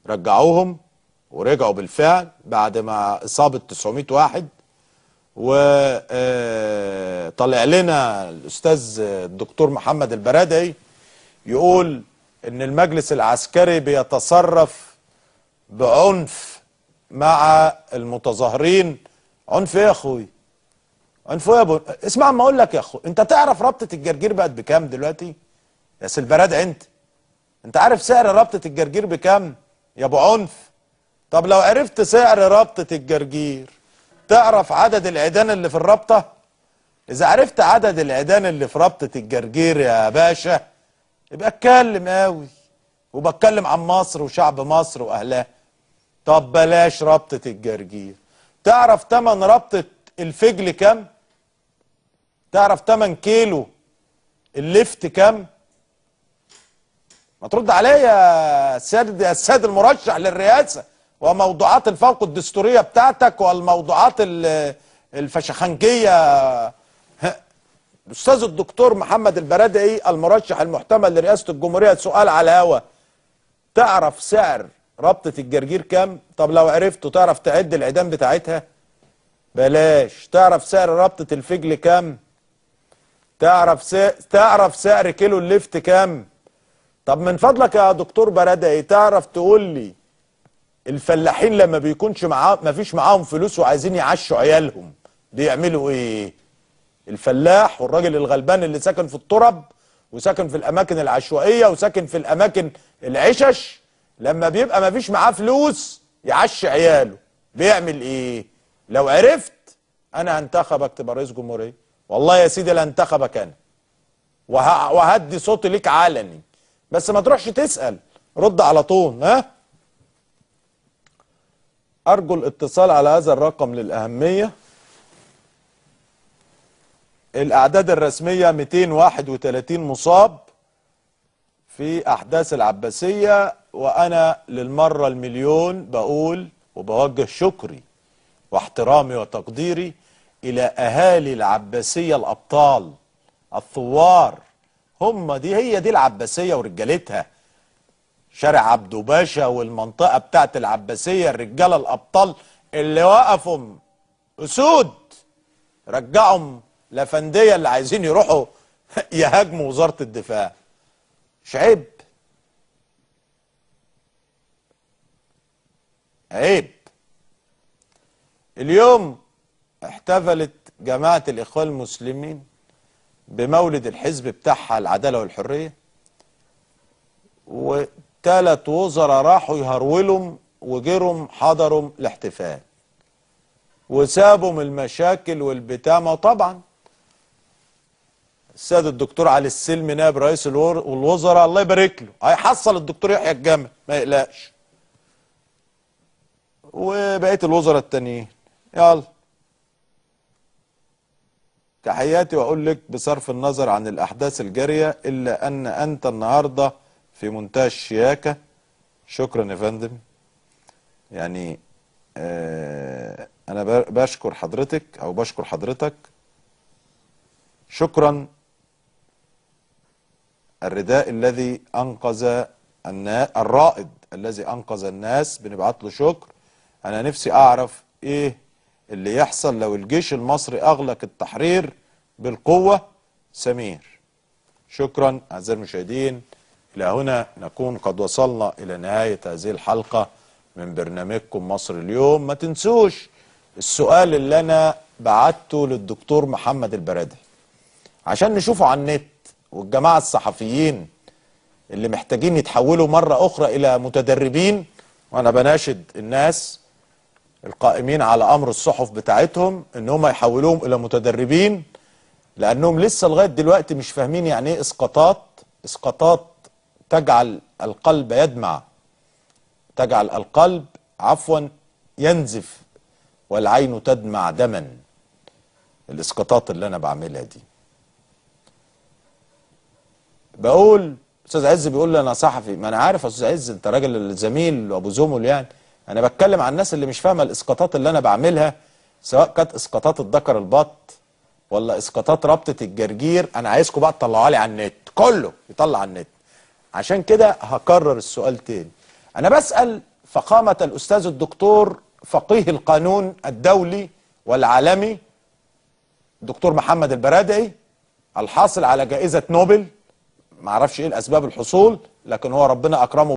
رجعوهم ورجعوا بالفعل بعد ما اصابه 900 واحد. وطلع لنا الاستاذ الدكتور محمد البرادعي يقول ان المجلس العسكري بيتصرف بعنف مع المتظاهرين. عنف ايه يا اخوي؟ عنف ايه يا ابو؟ اسمع ما اقول لك يا اخوي، انت تعرف رابطه الجرجير بقت بكام دلوقتي؟ يا سي البرادعي انت عارف سعر رابطه الجرجير بكام يا ابو عنف؟ طب لو عرفت سعر رابطه الجرجير تعرف عدد العيدان اللي في الرابطه؟ اذا عرفت عدد العيدان اللي في رابطه الجرجير يا باشا يبقى اتكلم قوي، وبتكلم عن مصر وشعب مصر واهلها. طب بلاش رابطه الجرجير، تعرف تمن رابطه الفجل كام؟ تعرف تمن كيلو اللفت كام؟ ما ترد عليا يا السيد المرشح للرئاسه وموضوعات الفوق الدستوريه بتاعتك والموضوعات الفشخنجيه. الاستاذ الدكتور محمد البرادعي المرشح المحتمل لرئاسه الجمهوريه، سؤال على الهوا، تعرف سعر رابطه الجرجير كام؟ طب لو عرفته تعرف تعد العيدان بتاعتها؟ بلاش. تعرف سعر رابطه الفجل كام؟ تعرف سعر كيلو اللفت كام؟ طب من فضلك يا دكتور برادعي تعرف تقول لي الفلاحين لما بيكونش ما فيش معاهم فلوس وعايزين يعشوا عيالهم بيعملوا ايه؟ الفلاح والراجل الغلبان اللي ساكن في الترب وساكن في الاماكن العشوائيه وساكن في الاماكن العشش، لما بيبقى ما فيش معاه فلوس يعشي عياله بيعمل ايه؟ لو عرفت انا هنتخبك تبقى رئيس جمهوريه، والله يا سيدي لا هنتخبك انا، وهدي صوتي ليك علني، بس ما تروحش تسأل، رد على طول. ها؟ أرجو الاتصال على هذا الرقم للأهمية. الأعداد الرسمية 231 مصاب في أحداث العباسية، وأنا للمرة المليون بقول وبوجه شكري واحترامي وتقديري إلى أهالي العباسية الأبطال الثوار. هي دي العباسية ورجالتها، شارع عبدو باشا والمنطقة بتاعت العباسية، الرجالة الأبطال اللي وقفوا أسود رجعهم لفندية اللي عايزين يروحوا يهاجموا وزارة الدفاع. مش عيب؟ عيب. اليوم احتفلت جماعة الإخوان المسلمين بمولد الحزب بتاعها العدالة والحرية، وثلاث وزراء راحوا يهرولهم وجرهم حضروا الاحتفال وسابوا المشاكل والبتاع. ما طبعا السيد الدكتور علي السلمي نائب رئيس الوزراء الله يبارك له هيحصل الدكتور يحيى الجامع ما يقلقش، وبقيه الوزراء التانيين. يلا تحياتي، واقول لك بصرف النظر عن الاحداث الجاريه الا ان انت النهارده في منتهى الشياكه. شكرا يا فندم. يعني انا بشكر حضرتك او بشكر حضرتك شكرا. الرداء الذي انقذ الناس، الرائد الذي انقذ الناس بنبعت له شكر. انا نفسي اعرف ايه اللي يحصل لو الجيش المصري اغلق التحرير بالقوة. سمير. شكرا اعزائي المشاهدين، الى هنا نكون قد وصلنا الى نهاية هذه الحلقة من برنامجكم مصر اليوم. ما تنسوش السؤال اللي انا بعته للدكتور محمد البرادعي عشان نشوفه على النت، والجماعة الصحفيين اللي محتاجين يتحولوا مرة اخرى الى متدربين، وانا بناشد الناس القائمين على امر الصحف بتاعتهم ان هم يحولوهم الى متدربين، لانهم لسه لغايه دلوقتي مش فاهمين يعني ايه اسقاطات. اسقاطات تجعل القلب يدمع، تجعل القلب ينزف والعين تدمع دما. الاسقاطات اللي انا بعملها دي، بقول استاذ عز بيقول لي انا صحفي. ما انا عارف يا استاذ عز انت راجل زميل وابو زمل، يعني انا بتكلم عن الناس اللي مش فاهمه الاسقاطات اللي انا بعملها، سواء كانت اسقاطات الذكر البط ولا اسقاطات رابطه الجرجير. انا عايزكم بقى تطلعوا لي على النت، كله يطلع على النت. عشان كده هكرر السؤال تاني، انا بسأل فقامة الأستاذ الدكتور فقيه القانون الدولي والعالمي دكتور محمد البرادعي الحاصل على جائزة نوبل، معرفش ايه الأسباب الحصول، لكن هو ربنا أكرمه